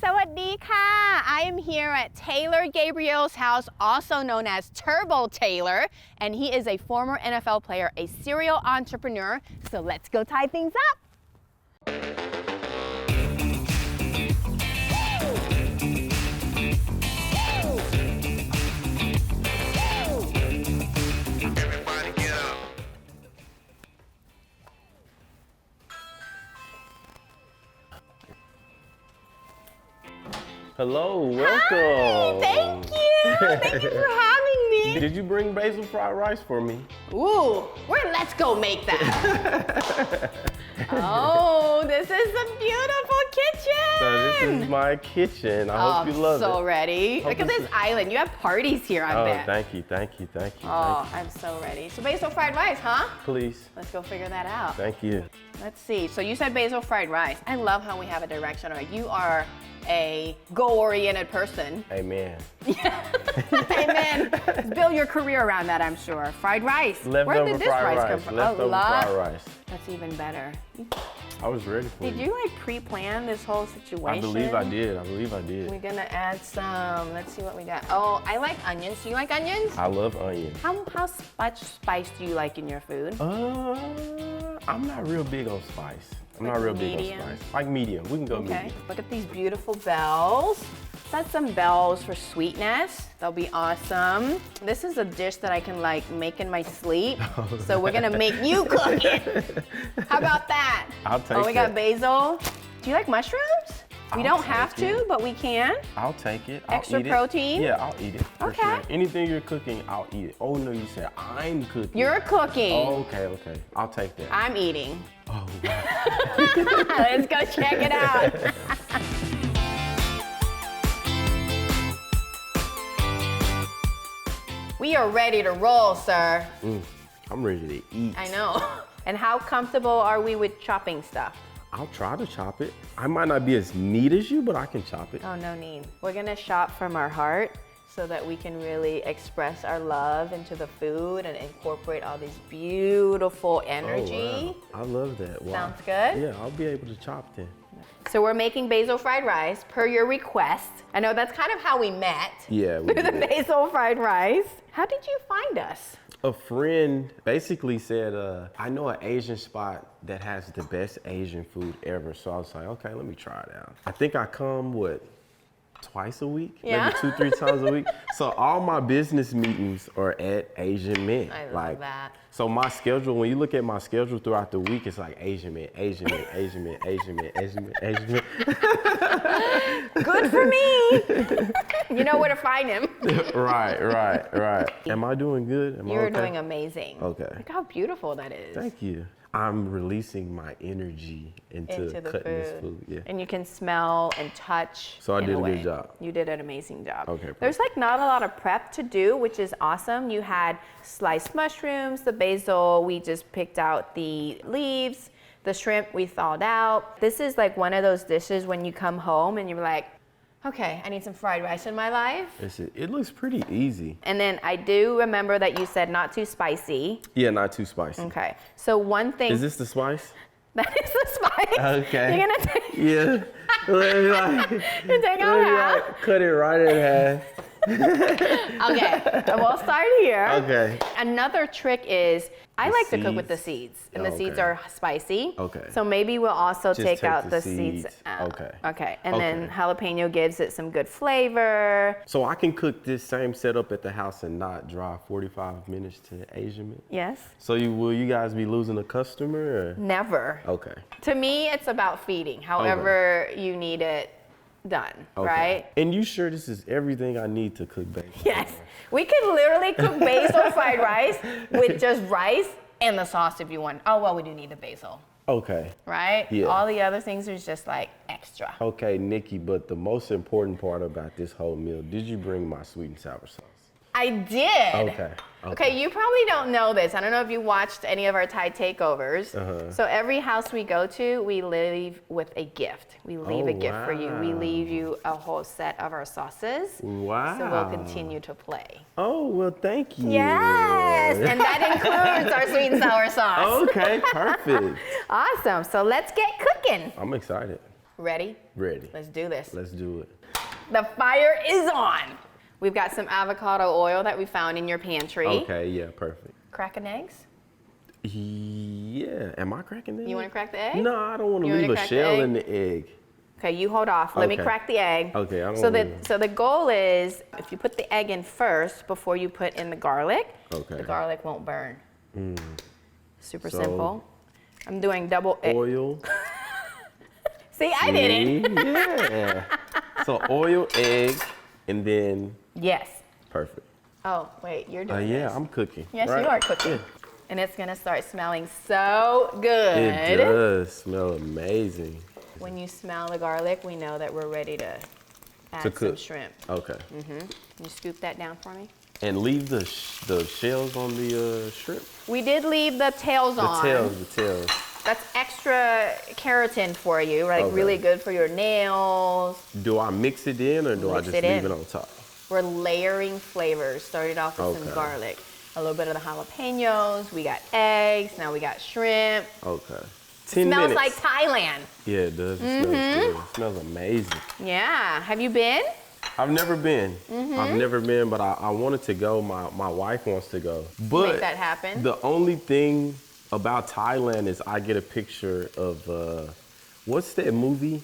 สวัสดีค่ะ I am here at Taylor Gabriel's house, also known as Turbo Taylor, and he is a former NFL player, a serial entrepreneur. So let's go tie things up. Hello, welcome. Thank you. Thank you for having me. Did you bring basil fried rice for me? Ooh, let's go make that. Oh, this is a beautiful kitchen. So this is my kitchen. I hope you love it. I'm so ready. Look at this island. You have parties here, I bet. Thank you. Oh, I'm so ready. So basil fried rice, huh? Please. Let's go figure that out. Thank you. Let's see. So you said basil fried rice. I love how we have a direction. You are a goal-oriented person. Amen. Amen. Build your career around that, I'm sure. Fried rice. Where did this rice come from? Leftover fried rice. That's even better. I was ready for you. Did you like pre-plan this whole situation? I believe I did. We're gonna add some. Let's see what we got. Oh, I like onions. Do you like onions? I love onions. How much spice do you like in your food? I'm not real big on spice. I'm Like not real medium? big on spice. Like medium. We can go medium. Look at these beautiful bells. Let's add some bells for sweetness. That'll be awesome. This is a dish that I can like make in my sleep. So we're gonna make you cook it. How about that? I'll take it. Oh, we got basil. Do you like mushrooms? We don't have take to, but we can. I'll take it. Extra I'll eat protein? It. Yeah, I'll eat it. For Okay. Sure. Anything you're cooking, I'll eat it. Oh no, you said I'm cooking. You're cooking. Oh, okay. I'll take that. I'm eating. Oh, wow. Let's go check it out. We are ready to roll, sir. I'm ready to eat. I know. And how comfortable are we with chopping stuff? I'll try to chop it. I might not be as neat as you, but I can chop it. Oh, no need. We're gonna shop from our heart so that we can really express our love into the food and incorporate all this beautiful energy. Oh, wow. I love that. Wow. Sounds good? Yeah, I'll be able to chop then. So we're making basil fried rice per your request. I know that's kind of how we met. Yeah, we With the did. basil fried rice. How did you find us? A friend basically said, I know an Asian spot that has the best Asian food ever. So I was like, okay, let me try it out. I think I come, twice a week? Yeah. Maybe 2-3 times a week. So all my business meetings are at Asian men. I love that. So my schedule, when you look at my schedule throughout the week, it's like Asian men, Asian men, Asian men, Asian men, Asian men, Asian men. Good for me. You know where to find him. Right. Am I doing good? Am I You're okay? doing amazing. Okay. Look how beautiful that is. Thank you. I'm releasing my energy into the cutting this food. Yeah. And you can smell and touch. So I in did a way. good job. You did an amazing job. Okay, perfect. There's like not a lot of prep to do, which is awesome. You had sliced mushrooms, the basil, we just picked out the leaves, the shrimp we thawed out. This is like one of those dishes when you come home and you're like, okay, I need some fried rice in my life. It looks pretty easy. And then I do remember that you said not too spicy. Yeah, not too spicy. Okay, so one thing. Is this the spice? That is the spice. Okay. You're gonna take. Yeah. You take out half. Cut it right in half. Okay, we'll start here. Okay. Another trick is I The like to cook with the seeds. seeds, and the seeds Okay. are spicy. Okay. So maybe we'll also Just take take out the the seeds seeds. out. Okay. Okay, and then Okay. jalapeno gives it some good flavor. So I can cook this same setup at the house and not drive 45 minutes to Asian men? Yes. So will you guys be losing a customer? Or? Never. Okay. To me, it's about feeding. However you need it done, Okay. right? And you sure this is everything I need to cook basil? Yes. We could literally cook basil fried rice with just rice and the sauce if you want. Oh, well, we do need the basil, Okay. right? Yeah. All the other things are just like extra. Okay, Nikki, but the most important part about this whole meal, did you bring my sweet and sour sauce? I did. Okay. Okay, you probably don't know this. I don't know if you watched any of our Thai takeovers. So every house we go to, we leave with a gift. We leave a gift for you. We leave you a whole set of our sauces. Wow. So we'll continue to play. Oh, well, thank you. Yes, and that includes our sweet and sour sauce. Okay, perfect. Awesome. So let's get cooking. I'm excited. Ready? Ready. Let's do this. Let's do it. The fire is on. We've got some avocado oil that we found in your pantry. Okay, yeah, perfect. Cracking eggs? Yeah, am I cracking the egg? You want to crack the egg? No, I don't want to You wanna leave a crack the shell egg? in the egg. Okay, you hold off. Let me Okay. crack the egg. Okay, I don't So wanna- so the goal is if you put the egg in first before you put in the garlic, Okay. the garlic won't burn. Super So- simple. I'm doing double egg. Oil. See, I did it. Yeah. So oil, egg, and then Yes. perfect. Oh, wait, you're doing Yeah, this. I'm cooking. Yes, right? you are cooking. And it's gonna start smelling so good. It does smell amazing. When you smell the garlic, we know that we're ready to add some cook. shrimp. Okay. Can you scoop that down for me? And leave the shells on the shrimp. We did leave the tails on. The tails. That's extra keratin for you, like Okay. really good for your nails. Do I mix it in or do I Mix just it leave in. it on top? We're layering flavors. Started off with some Okay. garlic, a little bit of the jalapenos. We got eggs. Now we got shrimp. Okay. 10 Smells minutes. like Thailand. Yeah, it does. It smells good. It smells amazing. Yeah. Have you been? I've never been. I've never been, but I wanted to go. My wife wants to go. But Make that happen. the only thing about Thailand is I get a picture of what's that movie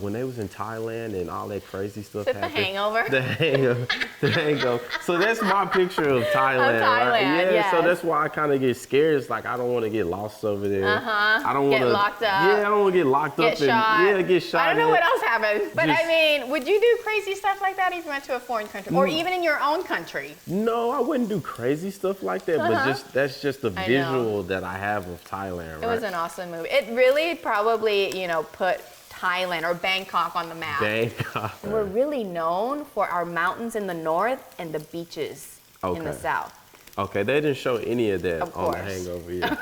when they was in Thailand and all that crazy stuff Is it The happened. Hangover? The hangover. The hangover. So that's my picture of Thailand, right? Thailand, Yeah. So yes. that's why I kind of get scared. It's like I don't want to get lost over there. I don't Get want to locked up. Yeah, I don't want to get locked Get up shot. and get shot. I don't know in. what else happens, but Just- I mean, would you do crazy stuff like that if you went to a foreign country, or even in your own country? No, I wouldn't do crazy stuff like that, but that's just the I know. visual that I have of Thailand, right? It was an awesome movie. It really probably, put Thailand or Bangkok on the map. Bangkok. We're really known for our mountains in the north and the beaches in the Okay. south. Okay, they didn't show any of that Of on The course. Hangover yet.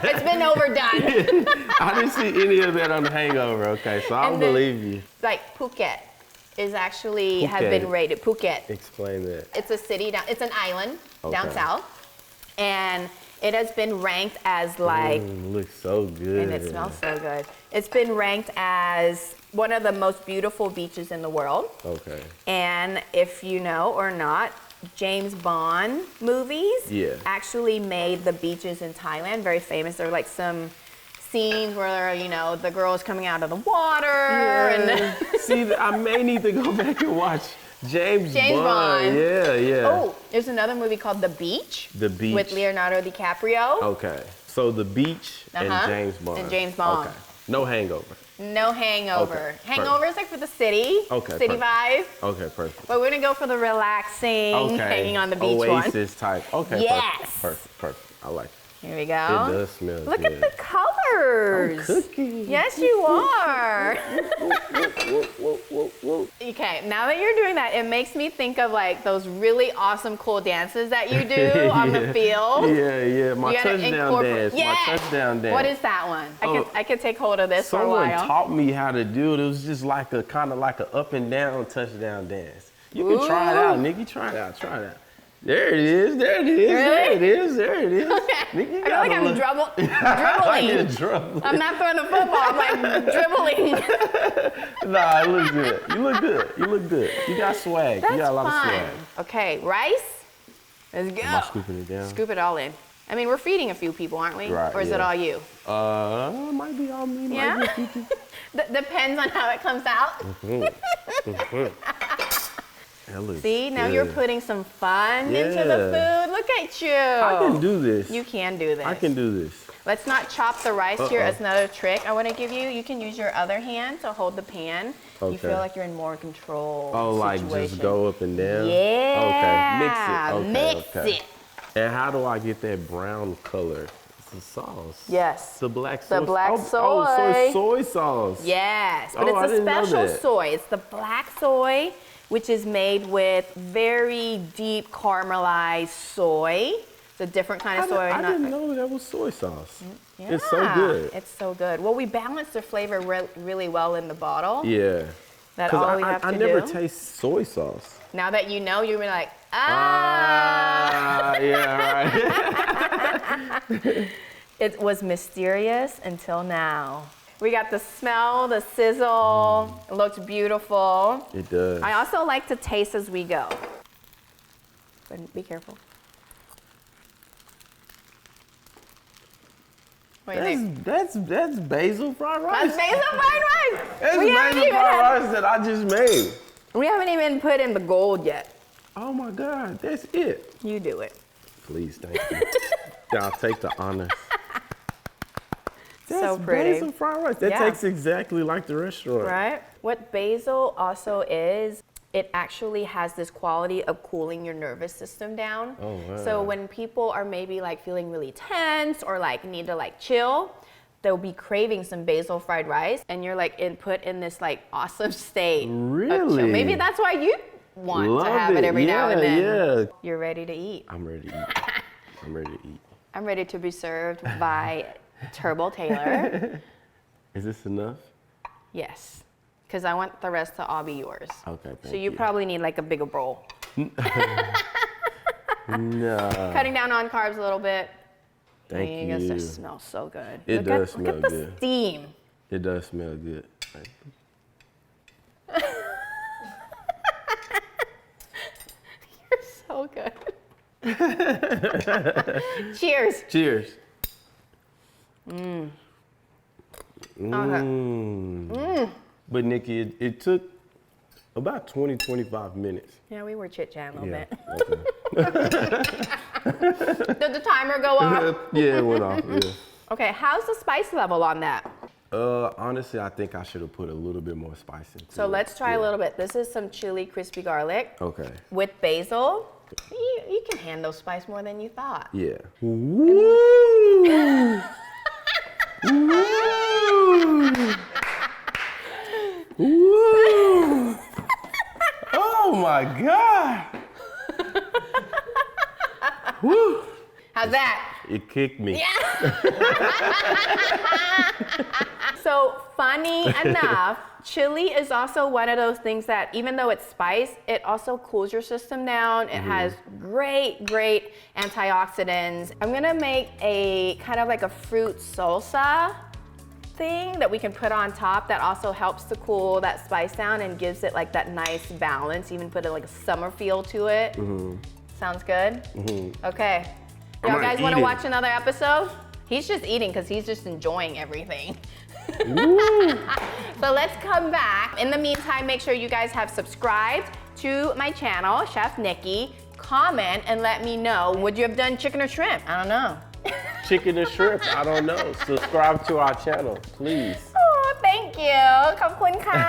It's been overdone. I didn't see any of that on The Hangover. Okay, so I'll And then- believe you. Like Phuket is actually have Phuket. been rated. Phuket. Explain that. It's a city down. It's an island down Okay. south, and it has been ranked as like. Looks so good. And it smells so good. It's been ranked as one of the most beautiful beaches in the world. Okay. And if you know or not, James Bond movies Yeah. actually made the beaches in Thailand very famous. There are like some scenes where, the girl's coming out of the water. And See, I may need to go back and watch James Bond. Yeah. Oh, there's another movie called The Beach. The Beach. With Leonardo DiCaprio. Okay. So The Beach and Uh-huh. James Bond. And James Bond. Okay. No Hangover. No Hangover. Okay, Hangover is like for the city. Okay, City perfect. vibe. Okay, perfect. But we're gonna go for the relaxing, Okay. hanging on the beach one. Oasis type. Okay. Yes. Perfect. I like it. Here we It go. does smell Look good. at the colors. Cooking. Yes, you are. Whoa. Okay, now that you're doing that, it makes me think of like those really awesome cool dances that you do on the field. Yeah. My You gotta touchdown incorporate- dance. Yes. My touchdown dance. What is that one? I could take hold of this for a Someone while. taught me how to do it. It was just like a kind of like a up and down touchdown dance. You can try it out, Nikki. Try it out. There it is. Really? There it is. Okay. Nikki, you I feel like gotta I'm look- dribbling. Dribbling. I'm not throwing the football, I'm like dribbling. Nah, it looks good. You look good. You got swag. That's you got a lot fun. of swag. Okay, rice. Let's go. Am I scooping it down? Scoop it all in. I mean, we're feeding a few people, aren't we? Right, Or is it yeah. all you? Might be all me. Yeah? Might be 50. Depends on how it comes out. That looks See, now good. you're putting some fun into the Yeah. food. Look at you. I can do this. You can do this. I can do this. Let's not chop the rice here. Uh-oh. That's another trick I want to give you. You can use your other hand to hold the pan. You Okay. feel like you're in more control. Oh, like situation. just go up and down? Yeah. Okay, mix it. Mix it. And how do I get that brown color? It's the sauce. Yes. The black soy. The black Oh, soy. soy sauce. Yes, but Oh, I it's a didn't know special that. soy. It's the black soy, which is made with very deep caramelized soy. It's a different kind of soy. I not- didn't know that was soy sauce. Yeah, It's so good. It's so good. Well, we balance the flavor really well in the bottle. Yeah. That's all we have I to never do. taste soy sauce. Now that you know, you're like, ah. Yeah, right. It was mysterious until now. We got the smell, the sizzle. It looks beautiful. It does. I also like to taste as we go. But be careful. What do you think? That's basil fried rice. That's basil fried rice. That's basil fried rice that I just made. We haven't even put in the gold yet. Oh my God, that's it. You do it. Please, thank you. I'll take the honors. That's So pretty. basil fried rice. That tastes exactly like the restaurant. Right? What basil also is, it actually has this quality of cooling your nervous system down. Oh, wow. So when people are maybe like feeling really tense or like need to like chill, they'll be craving some basil fried rice and you're like put in this like awesome state. Really? Maybe that's why you want Love to have it every now and then. Yeah. You're ready to eat. I'm ready to eat. I'm ready to eat. I'm ready to be served by Turbo Taylor. Is this enough? Yes, because I want the rest to all be yours. Okay, thank So you probably need like a bigger bowl. No. Cutting down on carbs a little bit. Thank It you. just smells so good. It does Look smell at the good. steam. It does smell good. You're so good. Cheers. Cheers. Okay. But Nikki, it took about 20, 25 minutes. Yeah, we were chit-chatting a little bit. Okay. Did the timer go off? Yeah, it went off. Yeah. Okay, how's the spice level on that? Honestly, I think I should have put a little bit more spice into it. So let's try a little bit. This is some chili crispy garlic Okay. with basil. You can handle spice more than you thought. Yeah. Woo! Woo! Woo! Oh my God! Woo! How's that? It kicked me. So funny enough, chili is also one of those things that even though it's spice, it also cools your system down. It has great antioxidants. I'm gonna make a kind of like a fruit salsa thing that we can put on top that also helps to cool that spice down and gives it like that nice balance, even put like a summer feel to it. Sounds good? Okay. Y'all gonna guys wanna eat it. watch another episode? He's just eating because he's just enjoying everything. So let's come back. In the meantime, make sure you guys have subscribed to my channel, Chef Nikki. Comment and let me know, would you have done chicken or shrimp? I don't know. Chicken and shrimp, I don't know. Subscribe to our channel, please. Oh, thank you. ขอบคุณค่ะ